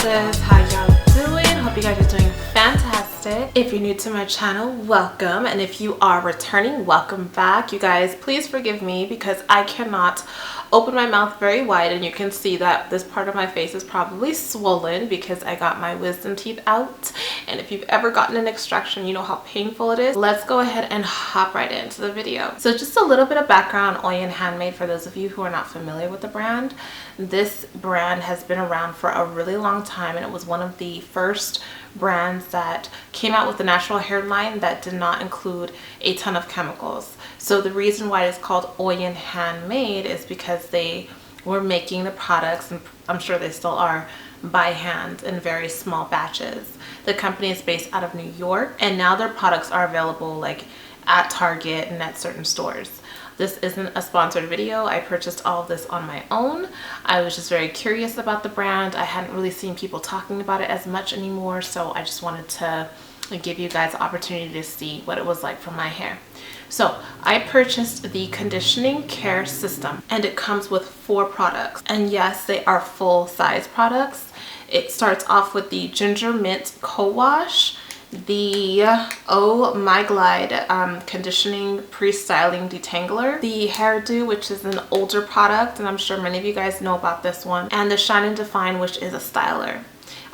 sis, how y'all doing? Hope you guys are doing fantastic. If you're new to my channel, welcome, and if you are returning, welcome back. You guys, please forgive me because I cannot open my mouth very wide, and you can see that this part of my face is probably swollen because I got my wisdom teeth out. And if you've ever gotten an extraction, you know how painful it is. Let's go ahead and hop right into the video. So just a little bit of background, Oyin Handmade, for those of you who are not familiar with the brand. This brand has been around for a really long time, and it was one of the first brands that came out with a natural hair line that did not include a ton of chemicals. So the reason why it's called Oyin Handmade is because they were making the products, and I'm sure they still are, by hand in very small batches. The company is based out of New York, and now their products are available like at Target and at certain stores. This isn't a sponsored video. I purchased all of this on my own. I was just very curious about the brand. I hadn't really seen people talking about it as much anymore, so I just wanted to give you guys the opportunity to see what it was like for my hair. So I purchased the conditioning care system, and it comes with 4 products, and yes, they are full-size products. It starts off with the ginger mint co-wash, the My Glide conditioning pre-styling detangler, the hairdo, which is an older product, and I'm sure many of you guys know about this one, and the shine and define, which is a styler.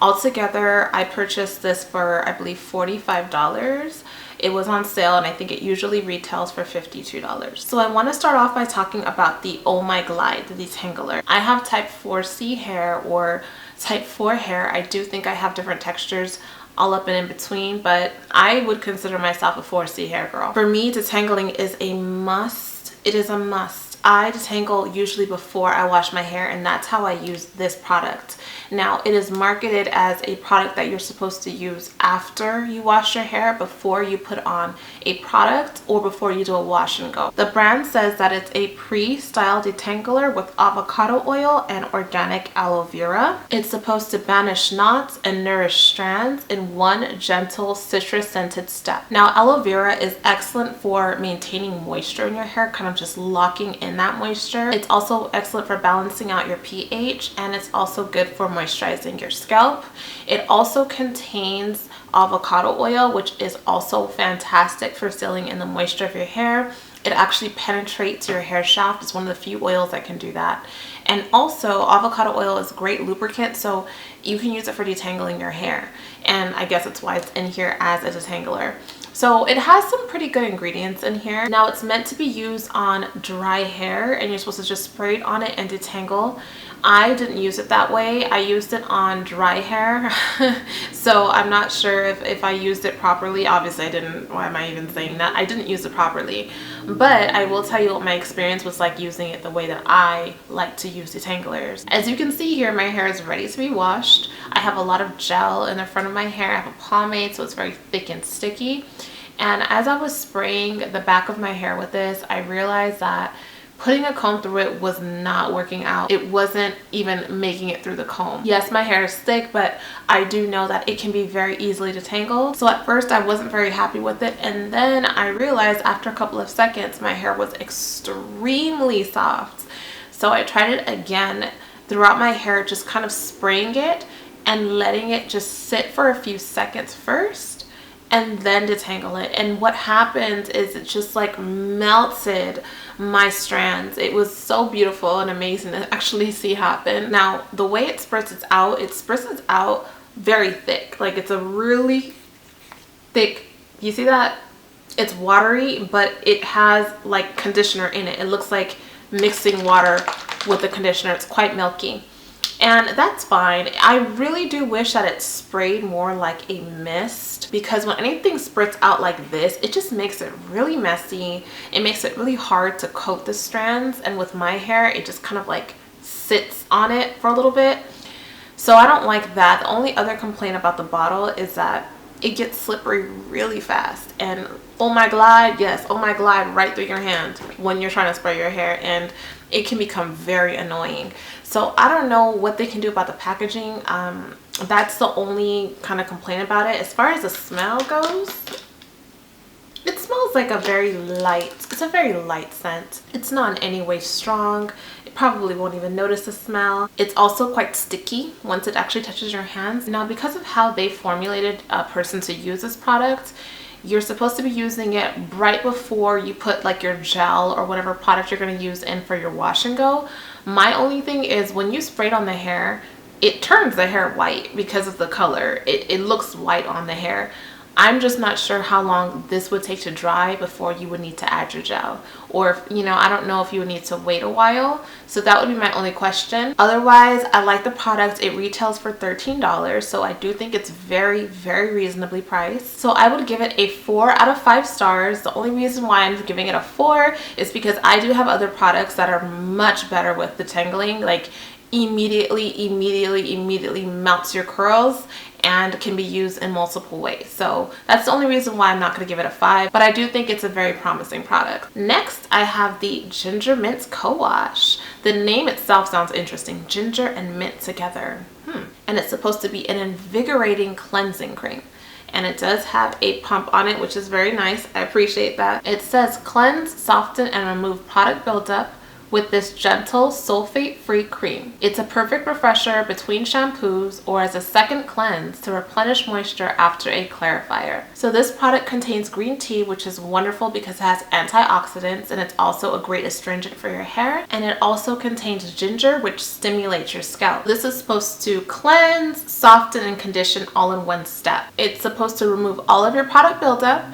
Altogether, I purchased this for, I believe, $45. It was on sale, and I think it usually retails for $52. So I want to start off by talking about the My Glide Detangler. I have type 4C hair or type 4 hair. I do think I have different textures all up and in between, but I would consider myself a 4C hair girl. For me, detangling is a must. It is a must. I detangle usually before I wash my hair, and that's how I use this product. Now, it is marketed as a product that you're supposed to use after you wash your hair, before you put on a product or before you do a wash and go. The brand says that it's a pre-style detangler with avocado oil and organic aloe vera. It's supposed to banish knots and nourish strands in one gentle citrus scented step. Now, aloe vera is excellent for maintaining moisture in your hair, kind of just locking in that moisture. It's also excellent for balancing out your pH, and it's also good for moisturizing your scalp. It also contains avocado oil, which is also fantastic for sealing in the moisture of your hair. It actually penetrates your hair shaft. It's one of the few oils that can do that. And also, avocado oil is a great lubricant, so you can use it for detangling your hair. And I guess that's why it's in here as a detangler. So it has some pretty good ingredients in here. Now, it's meant to be used on dry hair, and you're supposed to just spray it on it and detangle. I didn't use it that way. I used it on dry hair. So I'm not sure if I used it properly. Obviously I didn't. Why am I even saying that? I didn't use it properly. But I will tell you what my experience was like using it the way that I like to use detanglers. As you can see here, my hair is ready to be washed. I have a lot of gel in the front of my hair. I have a pomade, so it's very thick and sticky. And as I was spraying the back of my hair with this, I realized that putting a comb through it was not working out. It wasn't even making it through the comb. Yes, my hair is thick, but I do know that it can be very easily detangled. So at first I wasn't very happy with it, and then I realized after a couple of seconds my hair was extremely soft. So I tried it again throughout my hair, just kind of spraying it and letting it just sit for a few seconds first, and then detangle it. And what happened is it just like melted my strands. It was so beautiful and amazing to actually see happen. Now, the way it spritz out very thick. Like, it's a really thick, you see that? It's watery, but it has like conditioner in it. It looks like mixing water with the conditioner. It's quite milky. And that's fine. I really do wish that it sprayed more like a mist, because when anything spritz out like this, it just makes it really messy. It makes it really hard to coat the strands, and with my hair, it just kind of like sits on it for a little bit. So I don't like that. The only other complaint about the bottle is that it gets slippery really fast. And oh my glide, yes, oh my glide right through your hand when you're trying to spray your hair, and it can become very annoying. So I don't know what they can do about the packaging. That's the only kind of complaint about it. As far as the smell goes, it smells smells like a very light, it's a very light scent. It's not in any way strong. You probably won't even notice the smell. It's also quite sticky once it actually touches your hands. Now, because of how they formulated a person to use this product, you're supposed to be using it right before you put like your gel or whatever product you're going to use in for your wash and go. My only thing is when you spray it on the hair, it turns the hair white because of the color. It looks white on the hair. I'm just not sure how long this would take to dry before you would need to add your gel. Or, I don't know if you would need to wait a while. So that would be my only question. Otherwise, I like the product. It retails for $13. So I do think it's very, very reasonably priced. So I would give it a 4 out of 5 stars. The only reason why I'm giving it a 4 is because I do have other products that are much better with detangling. Like immediately melts your curls and can be used in multiple ways. So that's the only reason why I'm not going to give it a 5, but I do think it's a very promising product. Next, I have the Ginger Mint Co-Wash. The name itself sounds interesting, ginger and mint together. And it's supposed to be an invigorating cleansing cream. And it does have a pump on it, which is very nice. I appreciate that. It says cleanse, soften, and remove product buildup with this gentle sulfate-free cream. It's a perfect refresher between shampoos or as a second cleanse to replenish moisture after a clarifier. So this product contains green tea, which is wonderful because it has antioxidants, and it's also a great astringent for your hair. And it also contains ginger, which stimulates your scalp. This is supposed to cleanse, soften, and condition all in one step. It's supposed to remove all of your product buildup,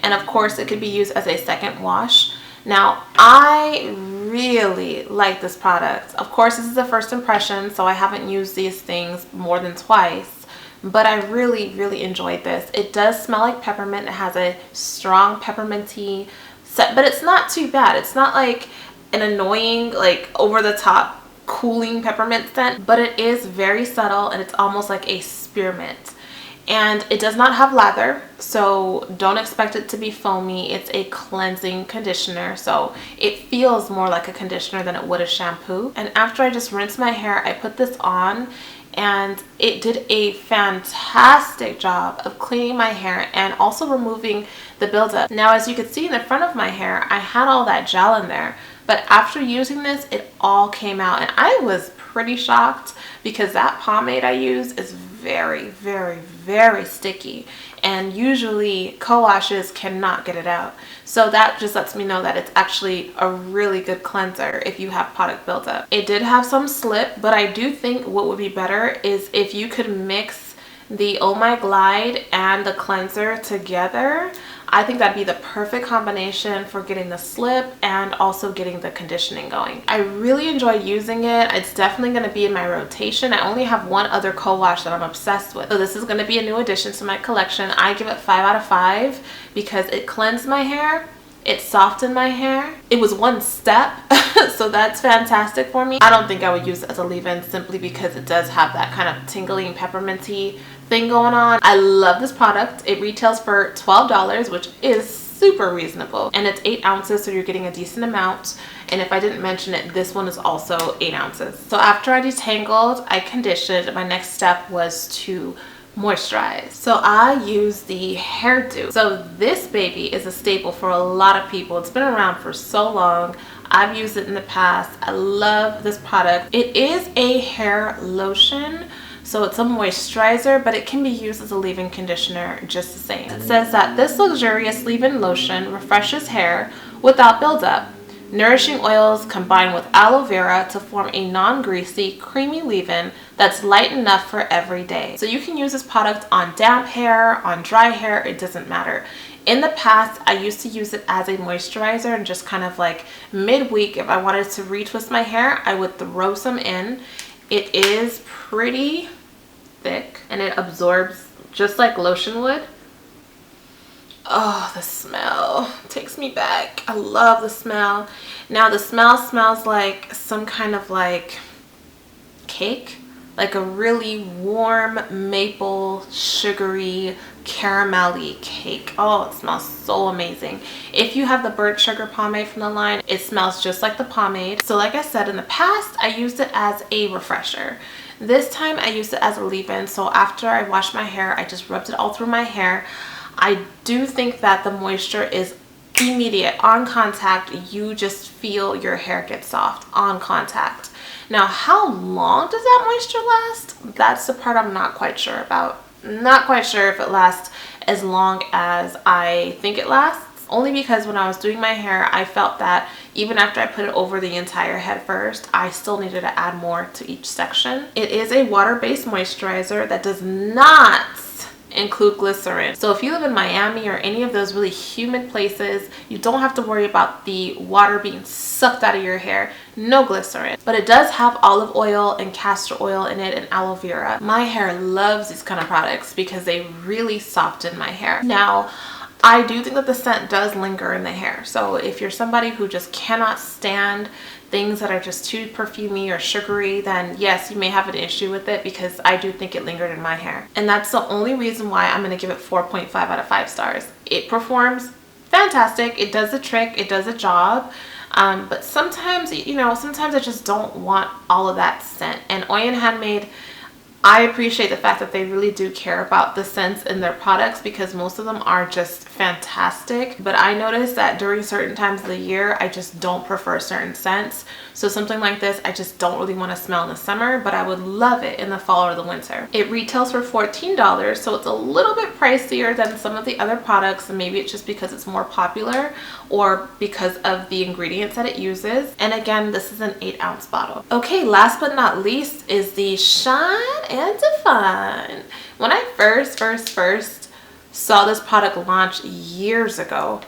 and of course it could be used as a second wash. Now, I really like this product. Of course, this is a first impression, so I haven't used these things more than twice, but I really enjoyed this. It does smell like peppermint. It has a strong pepperminty scent, but it's not too bad. It's not like an annoying, like over the top cooling peppermint scent, but it is very subtle and it's almost like a spearmint. And it does not have lather, so don't expect it to be foamy. It's a cleansing conditioner, so it feels more like a conditioner than it would a shampoo. And after I just rinsed my hair, I put this on, and it did a fantastic job of cleaning my hair and also removing the buildup. Now, as you can see in the front of my hair, I had all that gel in there, but after using this, it all came out, and I was pretty shocked because that pomade I use is very sticky, and usually co-washes cannot get it out. So that just lets me know that it's actually a really good cleanser if you have product buildup. It did have some slip, but I do think what would be better is if you could mix the Oh My Glide and the cleanser together. I think that'd be the perfect combination for getting the slip and also getting the conditioning going. I really enjoy using it. It's definitely going to be in my rotation. I only have one other co-wash that I'm obsessed with. So this is going to be a new addition to my collection. I give it 5 out of 5 because it cleansed my hair. It softened my hair. It was one step, so that's fantastic for me. I don't think I would use it as a leave-in simply because it does have that kind of tingling pepperminty thing going on. I love this product. It retails for $12, which is super reasonable, and it's 8 ounces, so you're getting a decent amount. And if I didn't mention it, this one is also 8 ounces. So after I detangled, I conditioned. My next step was to moisturize. So I use the hairdo. So this baby is a staple for a lot of people. It's been around for so long. I've used it in the past. I love this product. It is a hair lotion, so it's a moisturizer, but it can be used as a leave-in conditioner just the same. It says that this luxurious leave-in lotion refreshes hair without buildup. Nourishing oils combine with aloe vera to form a non-greasy, creamy leave-in that's light enough for every day. So you can use this product on damp hair, on dry hair, it doesn't matter. In the past, I used to use it as a moisturizer, and just kind of like midweek, if I wanted to retwist my hair, I would throw some in. It is pretty thick and it absorbs just like lotion would. Oh, the smell takes me back. I love the smell. Now the smell smells like some kind of like cake, like a really warm maple sugary caramelly cake. Oh, it smells so amazing. If you have the burnt sugar pomade from the line, it smells just like the pomade. So like I said, in the past I used it as a refresher. This time I used it as a leave-in. So after I washed my hair, I just rubbed it all through my hair. I do think that the moisture is immediate, on contact, you just feel your hair get soft on contact. Now, how long does that moisture last? That's the part I'm not quite sure about. Not quite sure if it lasts as long as I think it lasts. Only because when I was doing my hair, I felt that even after I put it over the entire head first, I still needed to add more to each section. It is a water-based moisturizer that does not include glycerin. So if you live in Miami or any of those really humid places, you don't have to worry about the water being sucked out of your hair. No glycerin. But it does have olive oil and castor oil in it and aloe vera. My hair loves these kind of products because they really soften my hair. Now, I do think that the scent does linger in the hair. So if you're somebody who just cannot stand things that are just too perfumey or sugary, then yes, you may have an issue with it, because I do think it lingered in my hair. And that's the only reason why I'm going to give it 4.5 out of 5 stars. It performs fantastic. It does the trick. It does a job. But sometimes, you know, sometimes I just don't want all of that scent. And Oyin Handmade, I appreciate the fact that they really do care about the scents in their products, because most of them are just fantastic. But I noticed that during certain times of the year, I just don't prefer certain scents. So something like this, I just don't really want to smell in the summer, but I would love it in the fall or the winter. It retails for $14, so it's a little bit pricier than some of the other products. And maybe it's just because it's more popular or because of the ingredients that it uses. And again, this is an 8-ounce bottle. Okay, last but not least is the Shine and Define. When I first saw this product launch years ago,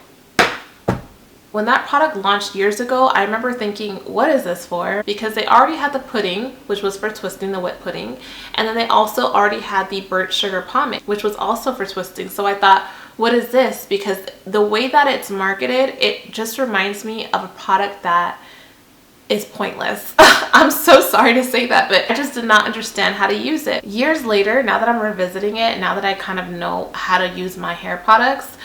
when that product launched years ago, I remember thinking, what is this for? Because they already had the pudding, which was for twisting, the wet pudding. And then they also already had the burnt sugar pomade, which was also for twisting. So I thought, what is this? Because the way that it's marketed, it just reminds me of a product that is pointless. I'm so sorry to say that, but I just did not understand how to use it. Years later, now that I'm revisiting it, now that I kind of know how to use my hair products,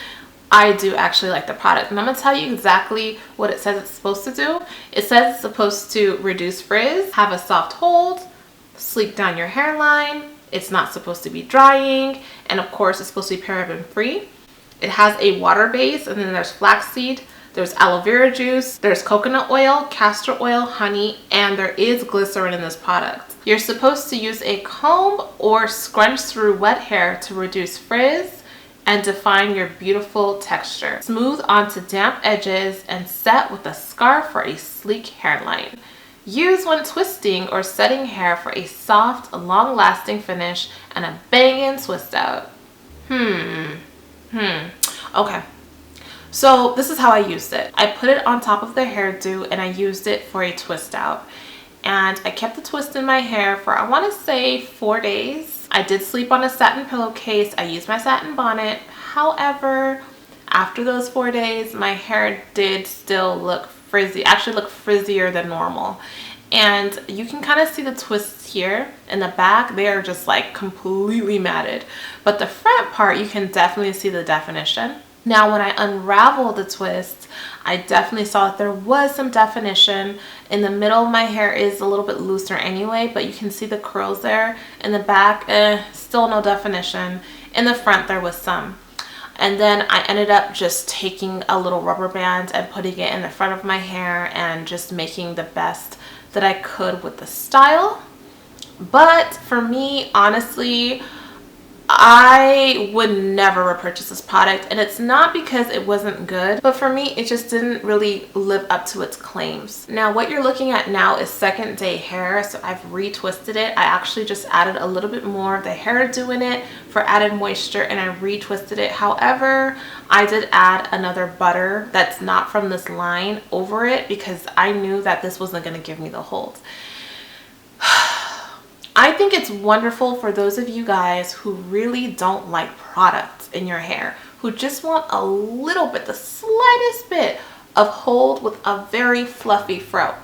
I do actually like the product. And I'm going to tell you exactly what it says it's supposed to do. It says it's supposed to reduce frizz, have a soft hold, sleek down your hairline. It's not supposed to be drying. And of course, it's supposed to be paraben free. It has a water base, and then there's flaxseed, there's aloe vera juice, there's coconut oil, castor oil, honey, and there is glycerin in this product. You're supposed to use a comb or scrunch through wet hair to reduce frizz and define your beautiful texture. Smooth onto damp edges and set with a scarf for a sleek hairline. Use when twisting or setting hair for a soft, long-lasting finish and a banging twist out. Okay. So this is how I used it. I put it on top of the hairdo and I used it for a twist out. And I kept the twist in my hair for, I want to say, 4 days. I did sleep on a satin pillowcase. I used my satin bonnet. However, after those 4 days, my hair did still look frizzy. Actually looked frizzier than normal. And you can kind of see the twists here in the back. They are just like completely matted. But the front part, you can definitely see the definition. Now, when I unraveled the twist, I definitely saw that there was some definition. In the middle of my hair is a little bit looser anyway, but you can see the curls there. In the back, still no definition. In the front, there was some. And then I ended up just taking a little rubber band and putting it in the front of my hair and just making the best that I could with the style. But for me, honestly, I would never repurchase this product, and it's not because it wasn't good, but for me it just didn't really live up to its claims. Now what you're looking at now is second day hair, so I've retwisted it. I actually just added a little bit more of the hairdo in it for added moisture, and I retwisted it. However, I did add another butter that's not from this line over it because I knew that this wasn't going to give me the hold. I think it's wonderful for those of you guys who really don't like products in your hair, who just want a little bit, the slightest bit of hold with a very fluffy fro.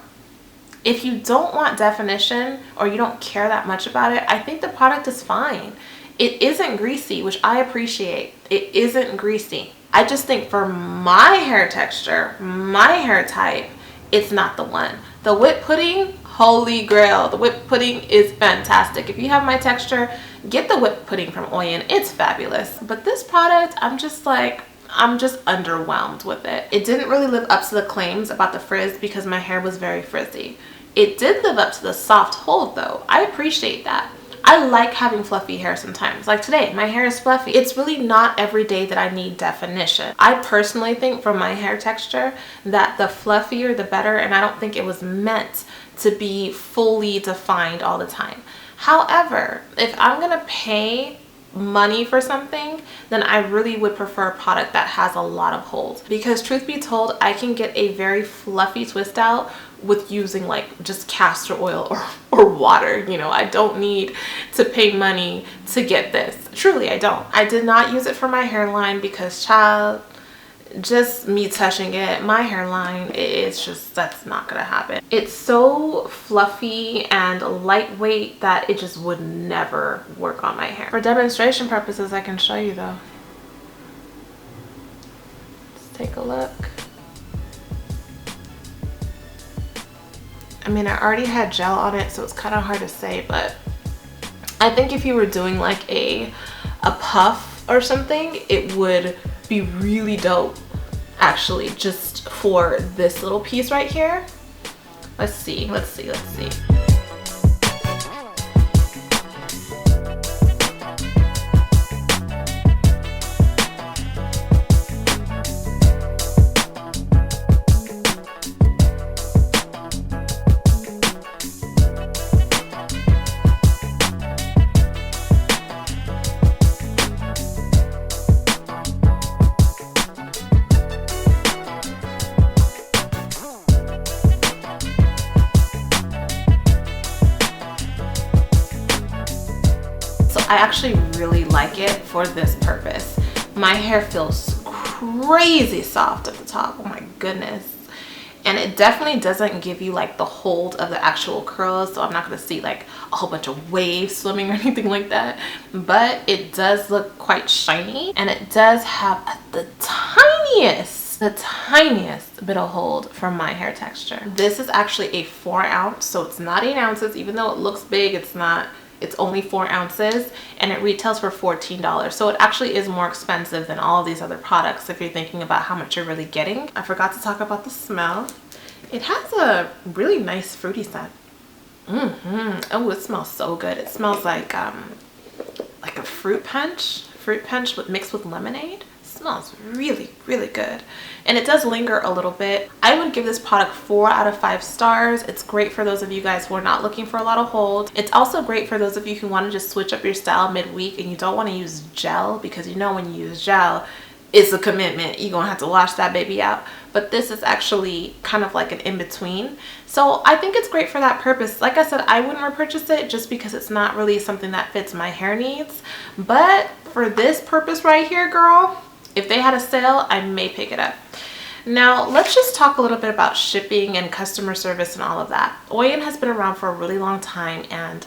If you don't want definition or you don't care that much about it, I think the product is fine. It isn't greasy, which I appreciate. It isn't greasy. I just think for my hair texture, my hair type, it's not the one. The whipped pudding, holy grail. The whipped pudding is fantastic. If you have my texture, get the whipped pudding from Oyin. It's fabulous. But this product, I'm just like, I'm just underwhelmed with it. It didn't really live up to the claims about the frizz because my hair was very frizzy. It did live up to the soft hold though. I appreciate that. I like having fluffy hair sometimes. Like today, my hair is fluffy. It's really not every day that I need definition. I personally think from my hair texture that the fluffier the better, and I don't think it was meant to be fully defined all the time. However, if I'm gonna pay money for something, then I really would prefer a product that has a lot of hold, because truth be told, I can get a very fluffy twist out with using like just castor oil or water. You know, I don't need to pay money to get this. Truly, I don't. I did not use it for my hairline because, child, just me touching it, my hairline, it's just, that's not gonna happen. It's so fluffy and lightweight that it just would never work on my hair. For demonstration purposes, I can show you though. Let's take a look. I mean, I already had gel on it, so it's kind of hard to say, but I think if you were doing like a puff or something, it would be really dope actually, just for this little piece right here. Let's see. I actually really like it for this purpose. My hair feels crazy soft at the top. Oh my goodness. And it definitely doesn't give you like the hold of the actual curls, so I'm not going to see like a whole bunch of waves swimming or anything like that. But it does look quite shiny, and it does have the tiniest bit of hold from my hair texture. This is actually a 4 ounce, so it's not 8 ounces. Even though it looks big, it's not. It's only 4 ounces, and it retails for $14. So it actually is more expensive than all of these other products if you're thinking about how much you're really getting. I forgot to talk about the smell. It has a really nice fruity scent. Oh, it smells so good. It smells like a fruit punch mixed with lemonade. Smells really good, and it does linger a little bit. I would give this product 4 out of 5 stars. It's great for those of you guys who are not looking for a lot of hold. It's also great for those of you who want to just switch up your style midweek and you don't want to use gel, because you know when you use gel, it's a commitment. You're gonna have to wash that baby out. But this is actually kind of like an in-between, so I think it's great for that purpose. Like I said, I wouldn't repurchase it just because it's not really something that fits my hair needs, but for this purpose right here, girl, if they had a sale, I may pick it up. Now, let's just talk a little bit about shipping and customer service and all of that. Oyin has been around for a really long time, and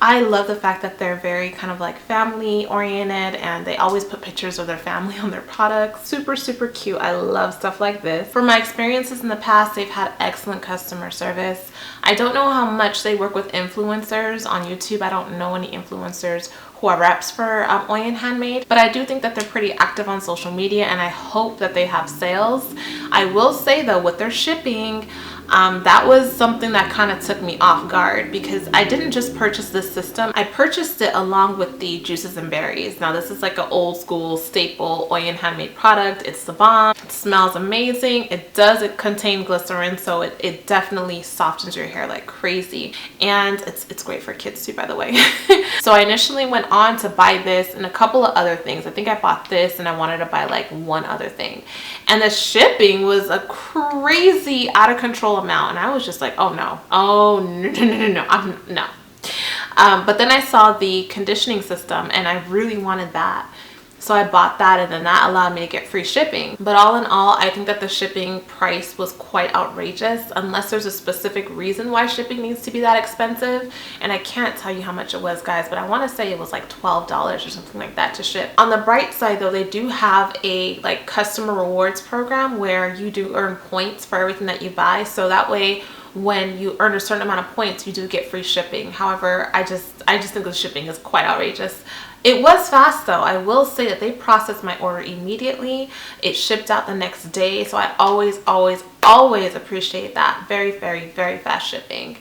I love the fact that they're very kind of like family oriented, and they always put pictures of their family on their products. Super cute. I love stuff like this. From my experiences in the past, they've had excellent customer service. I don't know how much they work with influencers on YouTube. I don't know any influencers who are reps for Oyin Handmade, but I do think that they're pretty active on social media, and I hope that they have sales. I will say though, with their shipping, that was something that kind of took me off guard, because I didn't just purchase this system. I purchased it along with the juices and berries. Now this is like an old school staple Oyin Handmade product. It's the bomb. It smells amazing. It contain glycerin, so it definitely softens your hair like crazy, and it's great for kids too, by the way. So I initially went on to buy this and a couple of other things. I think I bought this and I wanted to buy like one other thing, and the shipping was a crazy out of control amount, and I was just like, oh no, no. But then I saw the conditioning system and I really wanted that, so I bought that, and then that allowed me to get free shipping. But all in all, I think that the shipping price was quite outrageous, unless there's a specific reason why shipping needs to be that expensive, and I can't tell you how much it was, guys, but I want to say it was like $12 or something like that to ship. On the bright side though, they do have a like customer rewards program where you do earn points for everything that you buy, so that way when you earn a certain amount of points, you do get free shipping. However, I just think the shipping is quite outrageous. It was fast though. I will say that they processed my order immediately. It shipped out the next day. So I always appreciate that. Very, very, very fast shipping.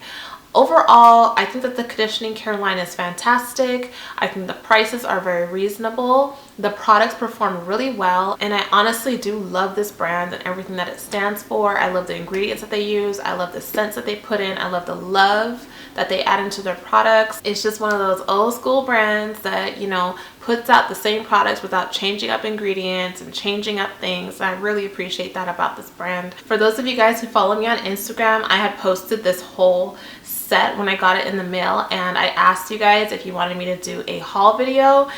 Overall, I think that the conditioning care line is fantastic. I think the prices are very reasonable. The products perform really well, and I honestly do love this brand and everything that it stands for. I love the ingredients that they use. I love the scents that they put in. I love the love that they add into their products. It's just one of those old school brands that, you know, puts out the same products without changing up ingredients and changing up things. I really appreciate that about this brand. For those of you guys who follow me on Instagram, I had posted this whole set when I got it in the mail, and I asked you guys if you wanted me to do a haul video,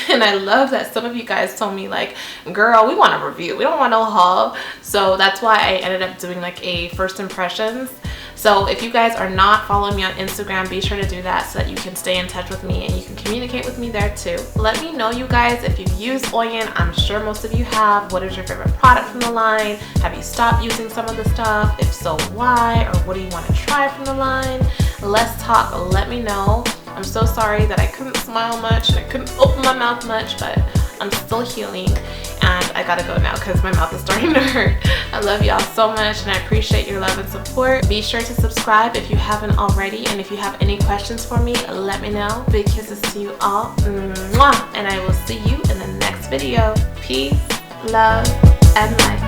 and I love that some of you guys told me like, girl, we want a review, we don't want no haul. So that's why I ended up doing like a first impressions. So if you guys are not following me on Instagram, be sure to do that so that you can stay in touch with me and you can communicate with me there too. Let me know, you guys, if you've used Oyin. I'm sure most of you have. What is your favorite product from the line? Have you stopped using some of the stuff? If so, why? Or what do you want to try from the line? Let's talk. Let me know. I'm so sorry that I couldn't smile much and I couldn't open my mouth much, but I'm still healing, and I gotta go now because my mouth is starting to hurt. I love y'all so much, and I appreciate your love and support. Be sure to subscribe if you haven't already, and if you have any questions for me, let me know. Big kisses to you all. Mwah! And I will see you in the next video. Peace, love, and life.